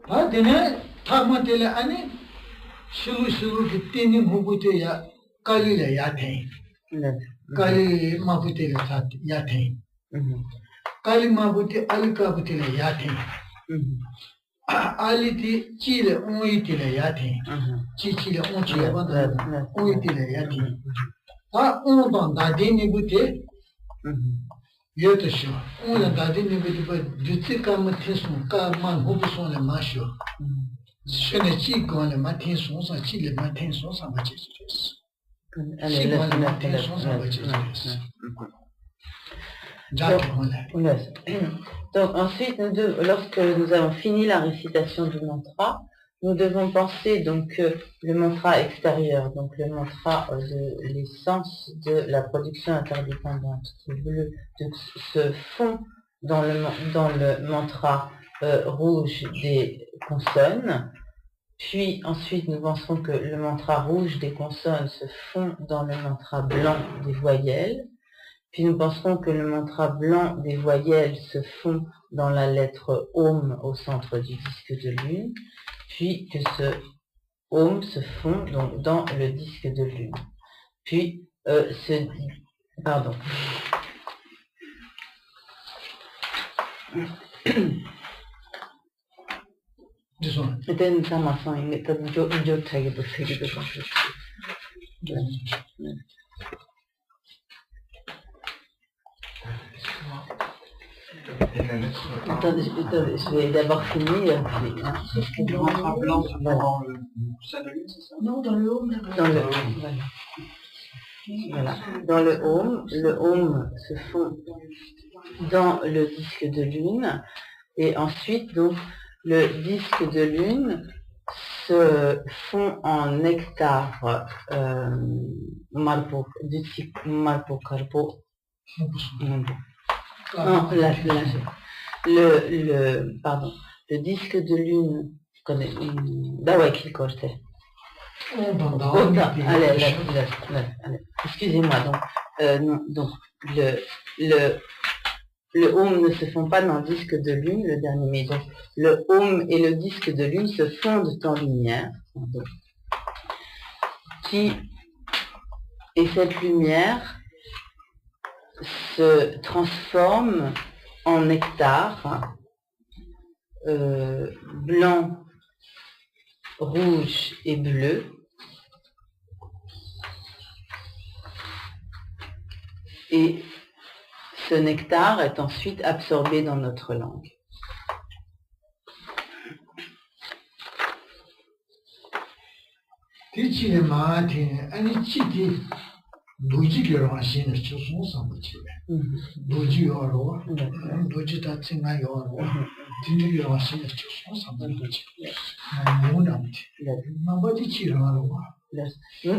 아, 되네. 타마텔에 아니 실루 그때는 보고도야 깔리래 야태. 네. 깔리 마부텔에 야태. 깔리 마부테 알카부텔에 야태. 알리티 치레 오이티레 야태. 치치레 오치레 바다 오이티레 야태. 아, 온도 다데니 부테 여터쇼. 온도 다데니 부테 주치카마 테송 까만 호부손에 마쇼. 신의 지권의 마틴 손사 치레 마틴 손사 마치스레스. Donc ensuite, lorsque nous avons fini la récitation du mantra, nous devons penser donc que le mantra extérieur, donc le mantra de l'essence de la production interdépendante, qui est bleu, donc, se fond dans le mantra rouge des consonnes. Puis ensuite, nous pensons que le mantra rouge des consonnes se fond dans le mantra blanc des voyelles. Puis nous penserons que le mantra blanc des voyelles se fond dans la lettre Om au centre du disque de lune. Puis que ce Om se fond donc dans le disque de lune. Puis pardon. 일단 담아서 일단 이쪽 타기도 세기도 Attendez, je vais d'abord finir. Le mantra blanc se fond dans le sein de lune, c'est ça? Non, dans le home. Dans le home, voilà. Dans le home se fond dans le disque de lune. Et ensuite, donc, le disque de lune se fond en nectar marpo, du type marpo carpo. Non, le disque de lune, Dawaki Korte. Allez, excusez-moi, donc, le Om ne se fond pas dans le disque de lune, le dernier, mais donc le Om et le disque de lune se fondent en lumière. Et cette lumière se transforme en nectar blanc, rouge et bleu. Et ce nectar est ensuite absorbé dans notre langue. Nous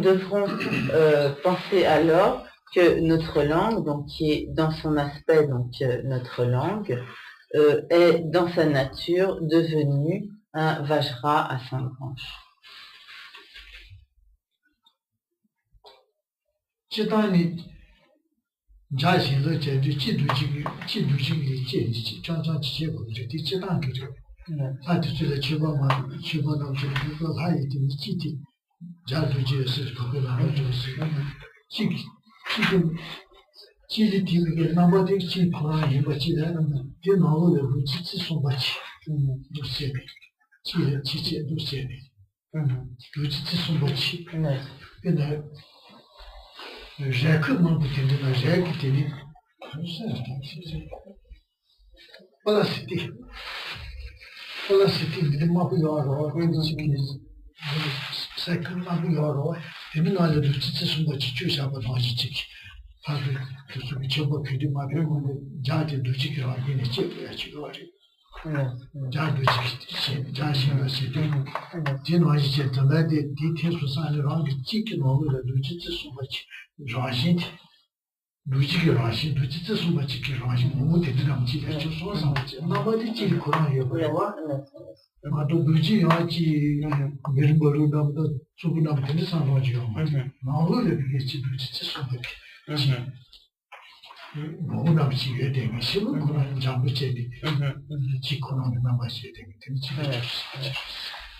devrons penser alors que notre langue, donc qui est dans son aspect, donc notre langue, est dans sa nature devenue un vajra à 5 branches.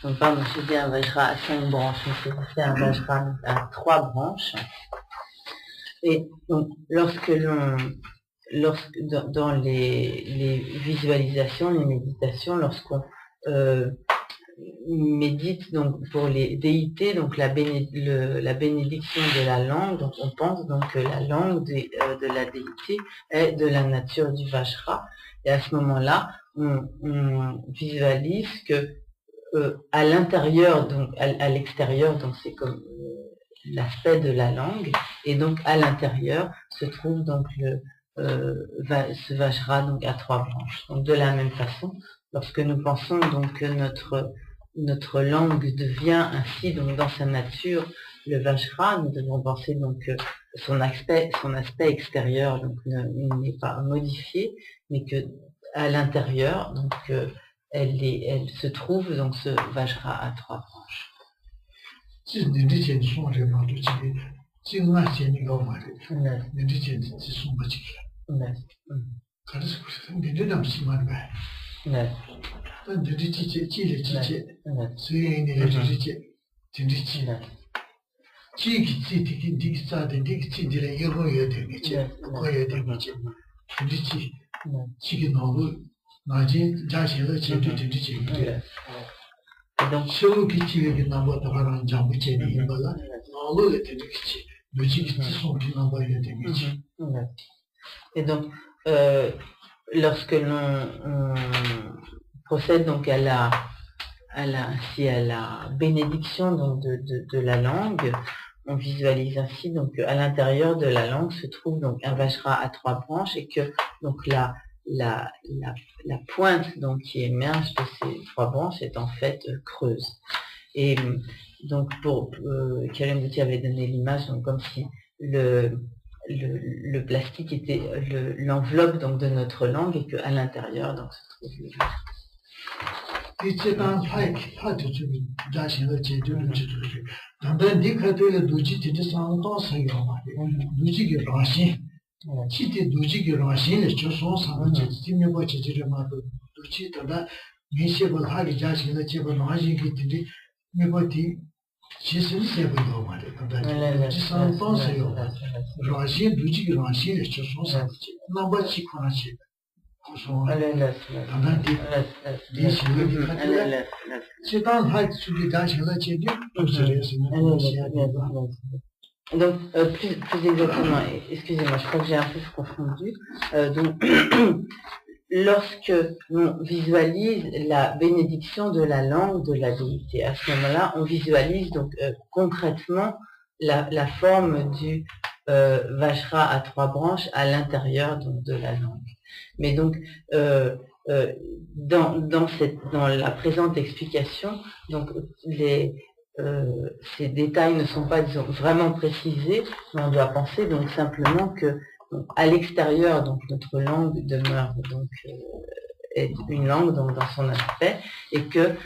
Donc, pardon, je dis un Vajra à 5 branches, mais c'est un Vajra à 3 branches. Et donc, dans les visualisations, les méditations, lorsqu'on médite donc pour les déités, donc la bénédiction de la langue, donc on pense donc que la langue de la déité est de la nature du Vajra, et à ce moment-là, on visualise que à l'intérieur, donc à l'extérieur, donc c'est comme l'aspect de la langue, et donc à l'intérieur se trouve donc ce Vajra donc à 3 branches. Donc de la même façon, lorsque nous pensons donc que notre langue devient ainsi donc dans sa nature le Vajra, nous devons penser donc que son aspect extérieur donc n'est pas modifié, mais que à l'intérieur donc elle se trouve donc ce Vajra à 3 branches. Et donc, lorsque l'on procède donc à la bénédiction donc de la langue, on visualise ainsi donc à l'intérieur de la langue se trouve donc un Vajra à 3 branches, et que donc la pointe donc qui émerge de ces 3 branches est en fait creuse. Et donc Karen Bouty avait donné l'image donc comme si le plastique était l'enveloppe donc de notre langue, et qu'à l'intérieur donc se trouve le Vajra. Donc, plus exactement, excusez-moi, je crois que j'ai un peu confondu. Donc, lorsque l'on visualise la bénédiction de la langue de la déité, à ce moment-là, on visualise donc concrètement la forme du Vajra à 3 branches à l'intérieur donc de la langue. Mais donc, dans la présente explication, donc ces détails ne sont pas, disons, vraiment précisés, mais on doit penser donc simplement que donc, à l'extérieur, donc notre langue demeure donc est une langue donc, dans son aspect, et que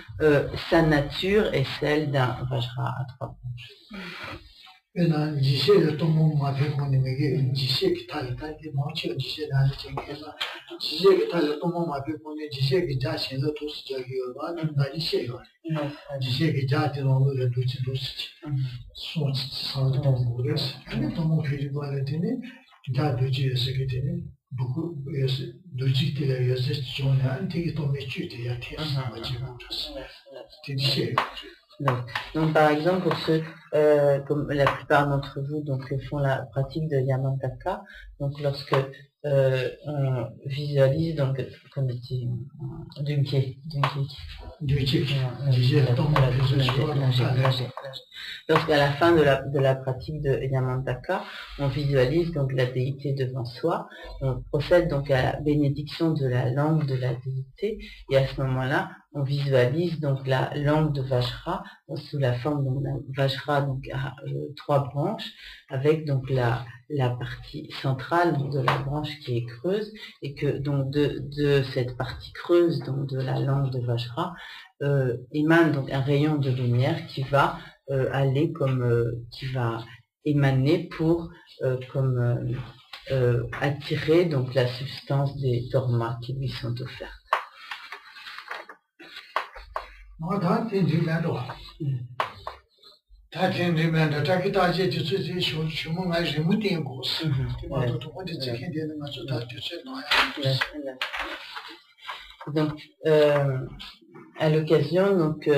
sa nature est celle d'un Vajra à 3 branches. Donc, par exemple, pour ceux, comme la plupart d'entre vous donc, font la pratique de Yamantaka, donc lorsque on visualise, donc, comme dit Dunke, lorsqu'à la fin de la pratique de Yamantaka, on visualise donc la déité devant soi, on procède donc à la bénédiction de la langue de la déité, et à ce moment-là, on visualise donc la langue de Vajra sous la forme d'un Vajra donc à 3 branches, avec donc la partie centrale donc, de la branche qui est creuse, et que donc de cette partie creuse donc de la langue de Vajra émane donc un rayon de lumière qui va aller qui va émaner pour comme attirer donc la substance des dogmas qui lui sont offertes. Donc, à l'occasion, donc,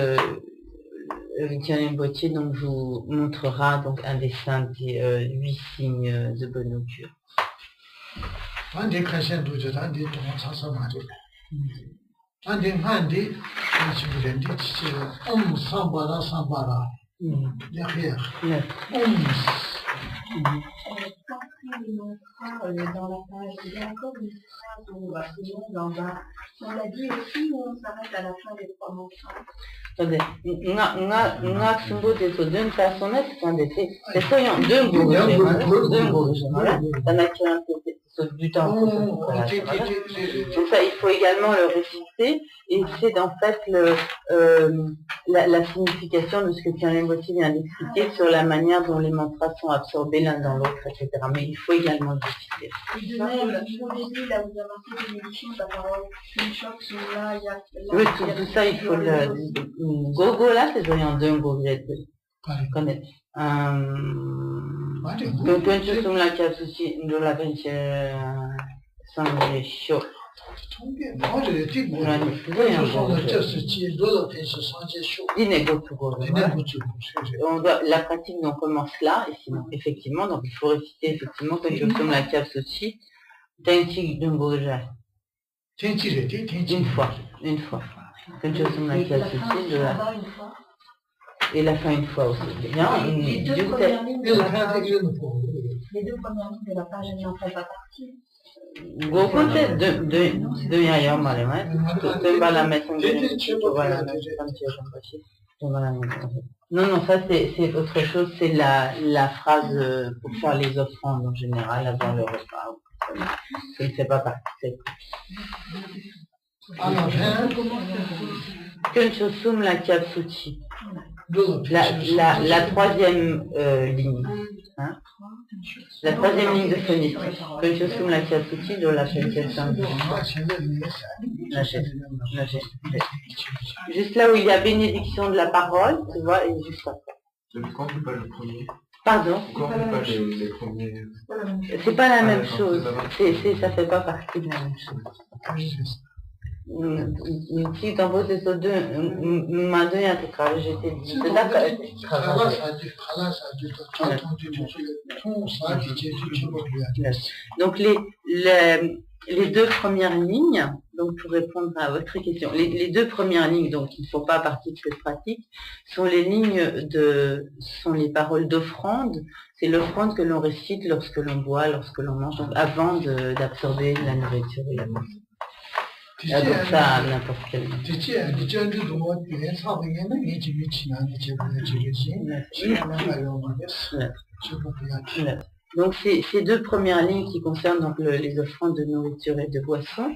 Vincent Rinpoche donc vous montrera donc un dessin des 8 signes de bonne augure. Dans la page, il y a encore une phrase où on va plus en bas. On l'a dit aussi où on s'arrête à la fin des 3 mantras. Attendez, nga sumbo de to d'un personnage quand était c'est ça y a deux gourdes du temps. Donc ça il faut également le réciter et c'est en fait la signification de ce que Thierry Rinpoche vient d'expliquer sur la manière dont les mantras sont absorbés l'un dans l'autre, etc. Mais il faut également le réciter. Et de même, au début, là, vous avancez des éditions, la parole, une choc, là, il y a... Oui, tout ça, il faut le... Gogo, là, c'est voyant d'un gogo, connaître. Donc, tu sais, la carte aussi, nous la pinche, sans les chauds. La pratique donc commence là, et sinon, effectivement, donc il faut réciter effectivement que je somme la cave aussi, une fois. Que je somme la cave aussi, de la... Et la fin une fois aussi. Bien, les deux premières lignes de la page, elles n'en font pas partie. Gokote de yaya malema, tu vas la mettre en non, ça c'est autre chose, c'est la phrase pour faire les offrandes en général avant le repas. Ça ne fait pas partie. Kunchosum la Kyapsuchi. La troisième ligne. Hein? La troisième ligne de phonétique. Kunchosum la Kyapsuchi de la Penchasam. Juste là où il y a bénédiction de la parole, tu vois, et juste après. Pourquoi on ne fait pas le premier? Pardon? Pourquoi on ne fait pas les premiers? C'est pas la même chose. Ça fait pas partie de la même chose. Si t'en poses ces deux, m'a donné un truc, j'étais donc les deux premières lignes, donc pour répondre à votre question, les deux premières lignes, donc qui ne font pas partie de cette pratique, sont les sont les paroles d'offrande. C'est l'offrande que l'on récite lorsque l'on boit, lorsque l'on mange, donc avant d'absorber la nourriture et la boisson. Donc ça, n'importe quel moment. Donc ces deux premières lignes qui concernent donc les offrandes de nourriture et de boisson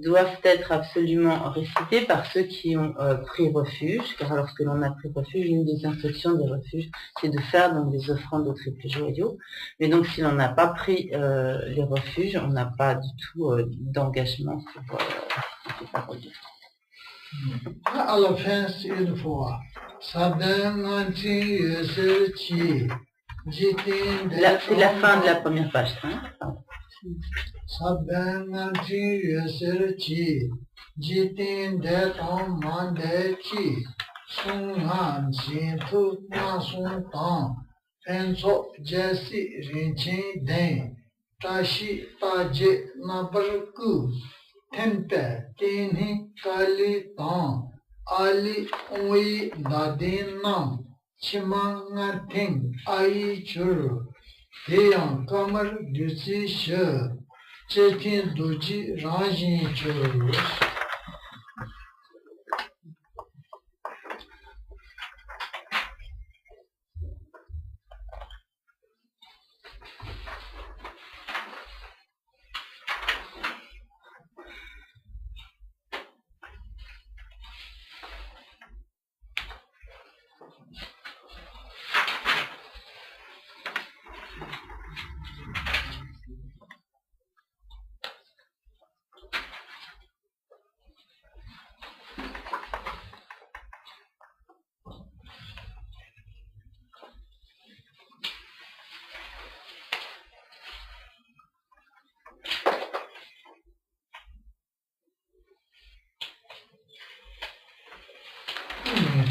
doivent être absolument récitées par ceux qui ont pris refuge, car lorsque l'on a pris refuge, une des instructions des refuges, c'est de faire donc des offrandes au triple joyau. Mais donc si l'on n'a pas pris les refuges, on n'a pas du tout d'engagement pour ces paroles de Là, c'est la fin de la première page. Hein? Sabanganti Yasirchi Jitin Deton Mandechi Sungan Sintu Nasun Tang Penso Jesi Rinchin Den Tashi Taji Nabarku Tempe Tini Kali Tang Ali Ui Dadin Nam Chimangating Ai Churu Deyang Kamar Dusi She Chetin Duji Rajin Churu.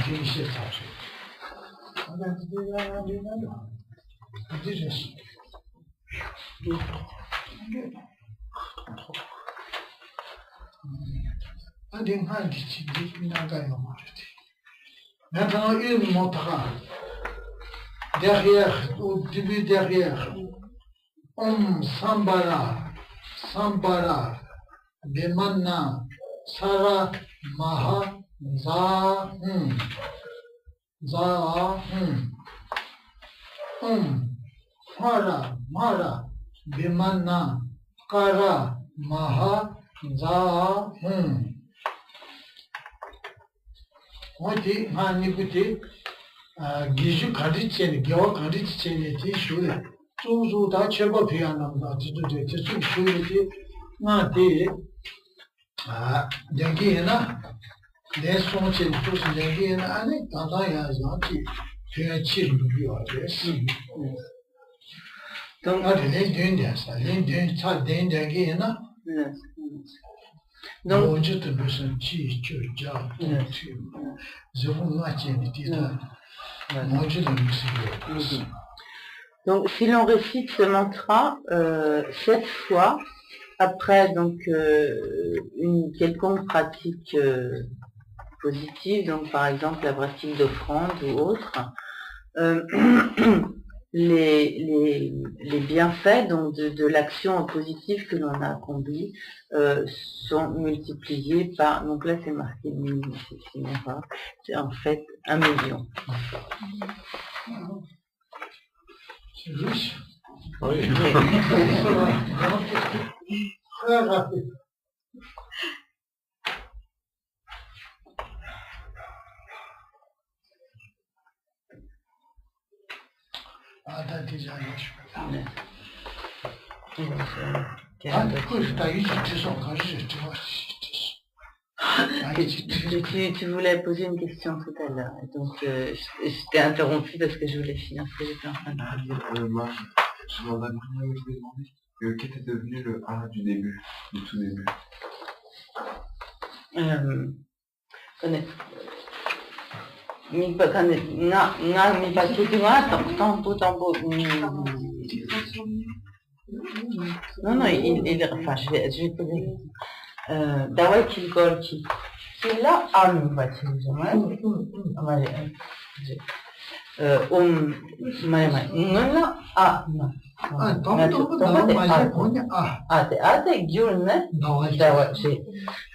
finissez ça. Maintenant, il montrera derrière, au début derrière, Sambara, Bimana, Sara, Maha, Hara, Mara, Bimana, Kara, Maha, Oti, Hanikuti, Giju Kadichen, Gyo Kadichen, Shule, Tuzu, Dacheba Piano, Shule, Nati, Dangina, there's so much in Tusu Dangina, and it, Tandaya is not here, children, you are yes. Donc, Not in Indians, I didn't start Dangina. yes. Donc, Donc, je te me sens chi, job, je vous moitié de titre. Moi, je te me suis donc, si l'on récite ce mantra 7 fois, après donc une quelconque pratique positive, donc par exemple la pratique d'offrande ou autre, les bienfaits donc de l'action positive que l'on a accomplie sont multipliés par, donc là c'est marqué 1000, c'est en fait 1 million. C'est riche. Oui. Très rapide. Ah, t'as déjà eu. Ah, t'as eu, tu sens quand tu vois. Tu voulais poser une question tout à l'heure, et donc je t'ai interrompu parce que je voulais finir ce que j'étais en train de dire. Moi, je demande à Bruno, je lui ai demandé qu'était devenu le A du début, du tout début. Non, enfin, je vais poser. Dawai Kilgorki. C'est là,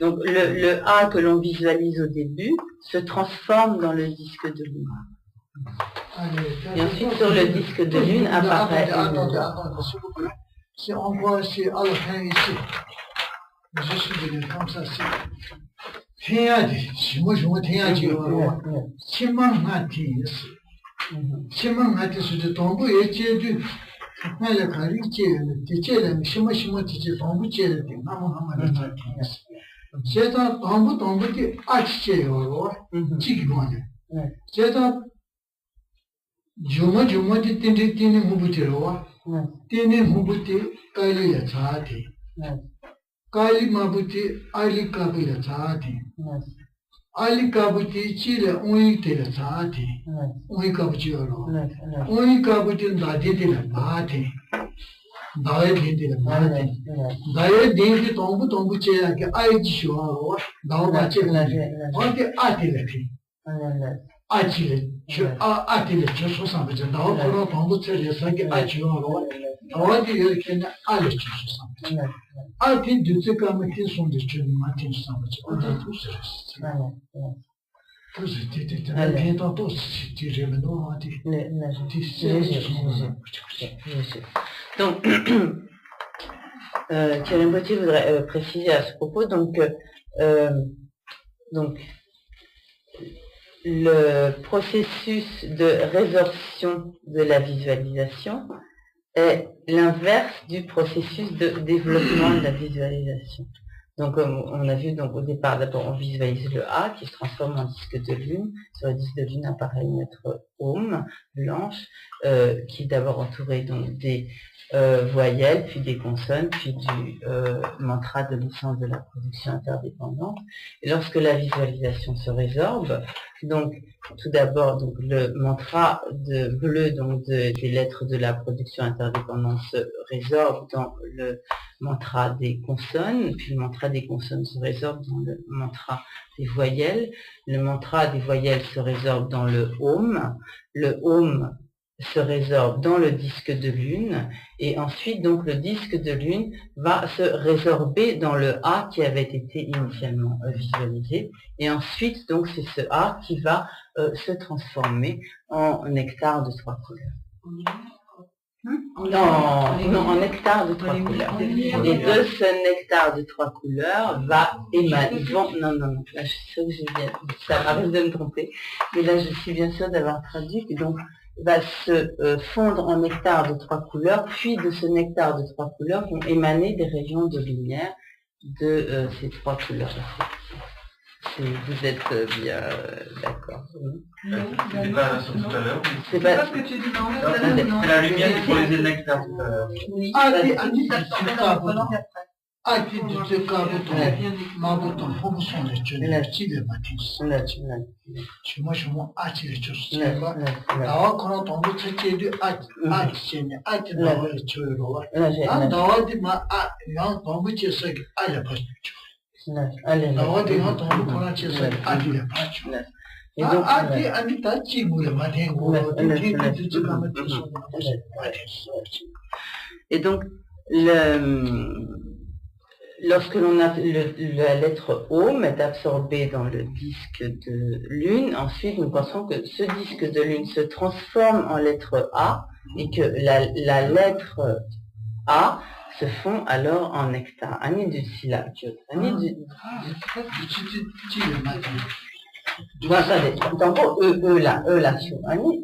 donc le A que l'on visualise au début se transforme dans le disque de lune. Et ensuite sur le disque de lune apparaît si on voit ici à la fin ici, je suis venu comme ça, c'est Tiadi, si moi je vois Tiadi, Chimangati, Chimangati sur le tombeau et tu du le carici, le tiel, Shima Tichi tombeau, tiel, Namahama, c'est un tombeau qui achiche, Chigone. C'est un Juma di Tini Mubutiro, Tini Mubuti, Kali Chati. Kali Mabuti, Ali Kabila Chati. Ali Kabuti, Chile, Ui Tela Chati. Ui Kabuchiro. Ui Kabuti, Dadi de la Mati. Dadi de la Mati. Daya Dingi Tombu Chea, Aichio, Dawachi, Wante Atilati. Achille, Atile, Chosam, Dawa, Tombu Chea, Aichio, Dawadi, Alice Chosam. I think the Tsukamaki son de Chun Martin Summit. Donc, Thierry Botti voudrait préciser à ce propos, donc le processus de résorption de la visualisation est l'inverse du processus de développement de la visualisation. Donc, on a vu donc au départ, d'abord on visualise le A qui se transforme en disque de lune. Sur le disque de lune apparaît une lettre O Om blanche, qui est d'abord entourée donc des voyelles, puis des consonnes, puis du mantra de l'essence de la production interdépendante. Et lorsque la visualisation se résorbe, donc tout d'abord donc le mantra de bleu donc des lettres de la production interdépendante se résorbe dans le mantra des consonnes, puis le mantra des consonnes se résorbe dans le mantra des voyelles, le mantra des voyelles se résorbe dans le Om se résorbe dans le disque de lune, et ensuite donc le disque de lune va se résorber dans le A qui avait été initialement visualisé, et ensuite donc c'est ce A qui va se transformer en nectar de 3 couleurs. Non, en nectar de 3 couleurs. Et de ce nectar de 3 couleurs va émaner. Non, là je suis sûre que j'ai bien, ça m'arrive de me tromper, mais là je suis bien sûre d'avoir traduit que donc va se fondre en nectar de 3 couleurs, puis de ce nectar de 3 couleurs vont émaner des rayons de lumière de ces 3 couleurs-là. Vous êtes bien d'accord. C'était pas sur tout à l'heure. C'est pas ce que tu dis, non, c'est la lumière qui produisait le nectar tout à l'heure. Oui, et donc lorsque l'on a la lettre Om est absorbée dans le disque de lune, ensuite nous pensons que ce disque de lune se transforme en lettre A et que la lettre A se fond alors en nectar. Ani du sila. Ani du... Non, attendez, E là, Ani,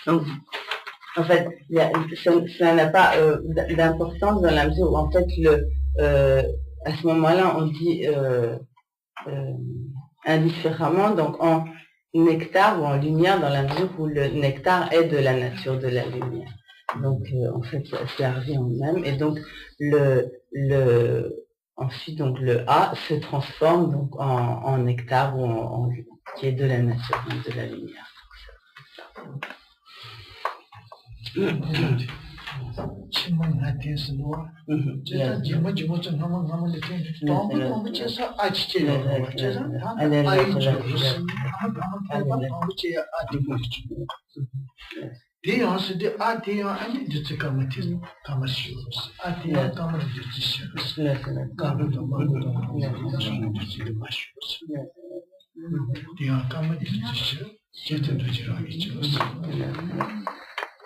Donc, en fait, ça n'a pas d'importance dans la mesure où, en fait, à ce moment-là, on dit indifféremment, donc en nectar ou en lumière, dans la mesure où le nectar est de la nature de la lumière. Donc, en fait, c'est arrivé en même. Et donc, ensuite, donc, le A se transforme donc, en nectar ou qui est de la nature, donc de la lumière.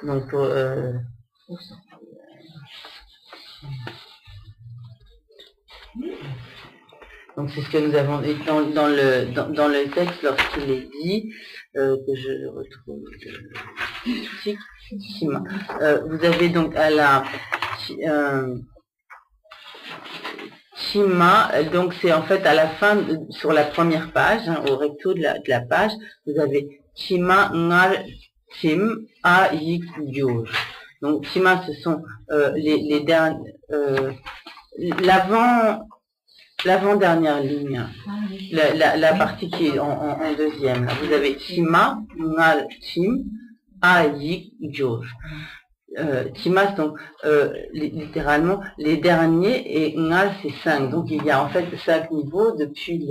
Donc, donc c'est ce que nous avons dit dans le texte lorsqu'il est dit, que je retrouve Chima. Vous avez donc à la Chima, donc c'est en fait à la fin, sur la première page, hein, au recto de la page, vous avez Chima Ngal Chim A Yik Yor. Donc Chima, ce sont les derniers, l'avant-dernière ligne, la partie qui est en deuxième. Là. Vous avez Chima Ngal Chim A Yik Yor. Chima, donc littéralement les derniers, et Ngal c'est 5. Donc il y a en fait 5 niveaux depuis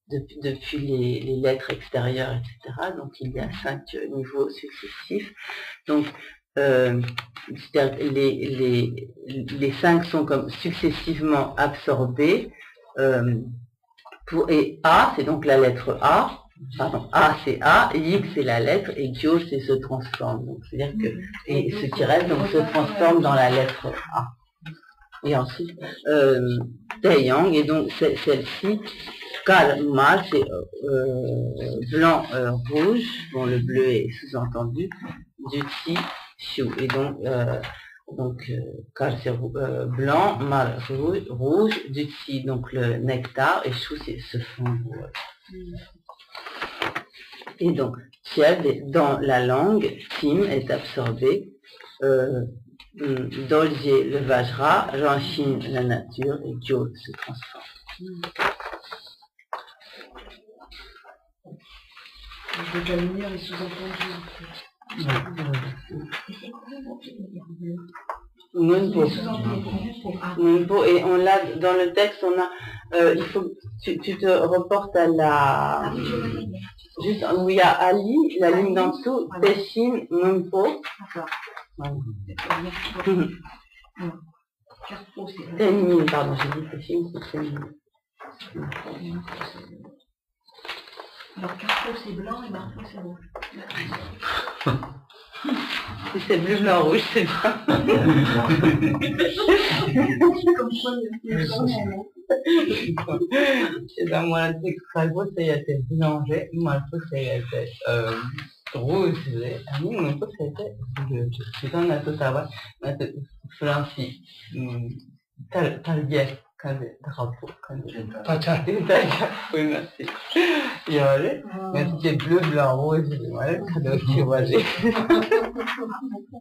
les lettres extérieures, etc. Donc il y a 5 niveaux successifs. Donc c'est-à-dire les 5 sont comme successivement absorbés, et A, c'est donc la lettre A, pardon, A c'est A, X c'est la lettre, et Gyo c'est se transforme. Donc c'est-à-dire que et ce qui reste donc se transforme dans la lettre A. Et ensuite, Taeyang, et donc celle-ci, Kal Ma, c'est blanc, rouge, bon le bleu est sous-entendu, du Ti, Shu, et donc Kal c'est blanc, Mal rouge, du Ti, donc le nectar, et Shu c'est ce fond. Et donc, Tied, dans la langue, Tim est absorbé, Dolje le Vajra, Ranchin la nature, et Gyo se transforme. Je vais lire les sous-entendus. Et c'est quoi Nunpo, et on l'a dans le texte, on a, il faut que tu te reportes à la, juste où il y a Ali, la ligne d'en dessous, Teshin, Nunpo. D'accord. Tenmin, pardon, j'ai dit Teshin, c'est Tenmin. Alors Carrefour c'est blanc et Marteau c'est rouge. Si c'est bleu, blanc, rouge, c'est bien. Comme quoi il y a C'est dans moi, le texte Carrefour, c'était blanché, Marteau, c'était rouge, a mí me gusta bleu. C'est dans la totale, mais Francis, Talbier. Quand drapeau, quand oui, merci. Mais c'était bleu, blanc, rouge, ouais, donc tu vois, on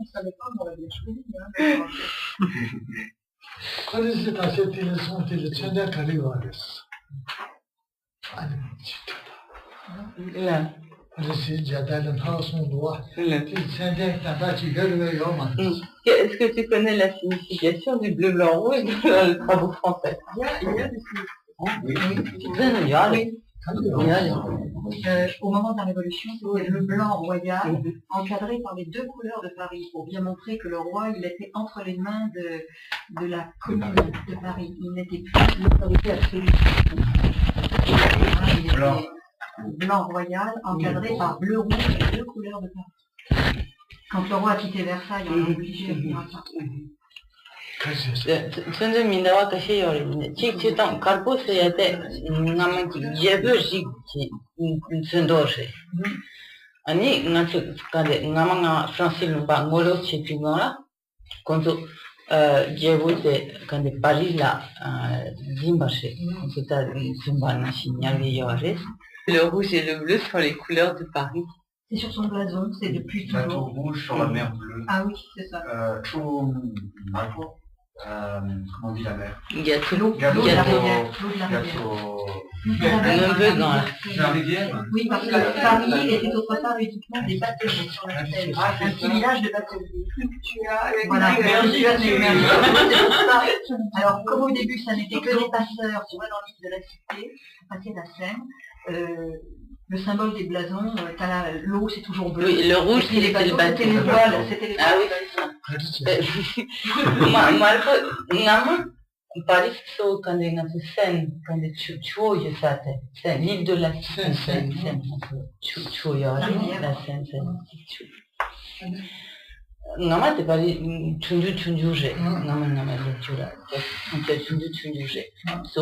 savait pas, on l'avait choisi. 그래서 다시 뛰는 손들을 천장 가리고 하겠어. 아니, Là. 그래서 자다는 하우스도와 천장 다같이 걸어요. Est-ce que tu connais la signification du bleu, blanc, rouge dans le travaux français? Il y a des au moment de la Révolution, c'était le blanc royal, encadré par les 2 couleurs de Paris, pour bien montrer que le roi, il était entre les mains de la commune de Paris. Il n'était plus l'autorité absolue. Blanc royal, encadré par bleu rouge, les 2 couleurs de Paris. Quand le roi a quitté Versailles, on l'a obligé à venir à ça. Sunday Mindawa Kashi Yori, Chichitan, Karpo Sayate, Namaki, Yebushi, Sundoshi. Ani, Natsuka, Namanga, Francis Lumba, Molo, Chipimora, Konto, Jevute, quand de Paris, la Zimbaché, c'est à Zimbana, Chignali Yori. Le rouge et le bleu sont les couleurs de Paris. C'est sur son blason, c'est depuis toujours. Bateau rouge sur la mer bleue. Ah oui, c'est ça. Comment on dit la mer? Gâteau. L'eau de la rivière. Un peu dans la rivière. Oui, parce que Paris était autrefois uniquement des bateliers sur la Seine. Un petit village de bateliers. Voilà. Alors, comme au début, ça n'était que des passeurs sur dans l'île de la Cité, passer la Seine, le symbole des blasons, l'eau c'est toujours bleu. Oui, le rouge c'était le bateau. C'était les voiles, c'était les voiles. Ah oui, Marco, Nama, Paris, quand il y a une scène, quand il y a Chuo, c'est l'île de la Seine, Chuo, la Seine, c'est Nama, c'est pas Chunju, Nama, Chura, c'est Chunju. So,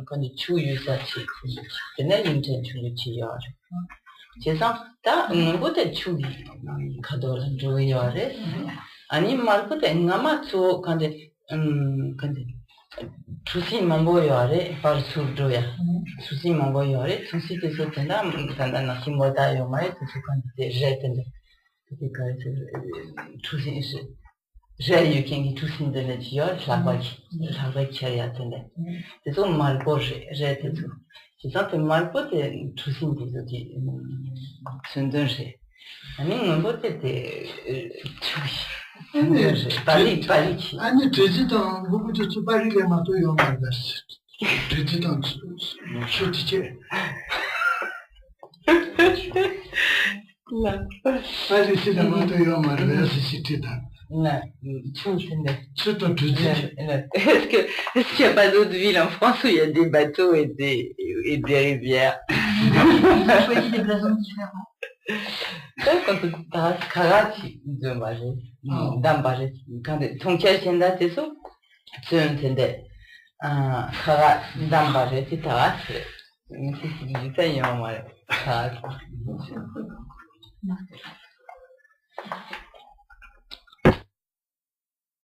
quand il y a c'est une Chunju. C'est ça, on peut Chuli, Kador, Joyore, Ani Marco, Nama, so, quand Susi Mambo Yore, par Surjoya, Susi Mambo Yore, Susi de Sotena, quand on a Simota Yomai, tout ce qu'on était jeté. J'ai eu qui tous une de l'étude, la vraie qui a attendu. C'est tout mal j'ai été tout. C'est ça que mal c'est tous une des autres, c'est un danger. A mí non peut être Paris. 아니 돼지당 누구죠? 파리에만 또 영화였어. 돼지당 쇼티체. 빨리 지나가도 요 말을 해서 시티다. surtout tout Est-ce qu'il n'y a pas d'autres villes en France où il y a des bateaux et des rivières? Ils ont choisi des blasons différents. Quand 통쾌할 텐다테서 저는 텐데 가라 담바제 타라스 이제 말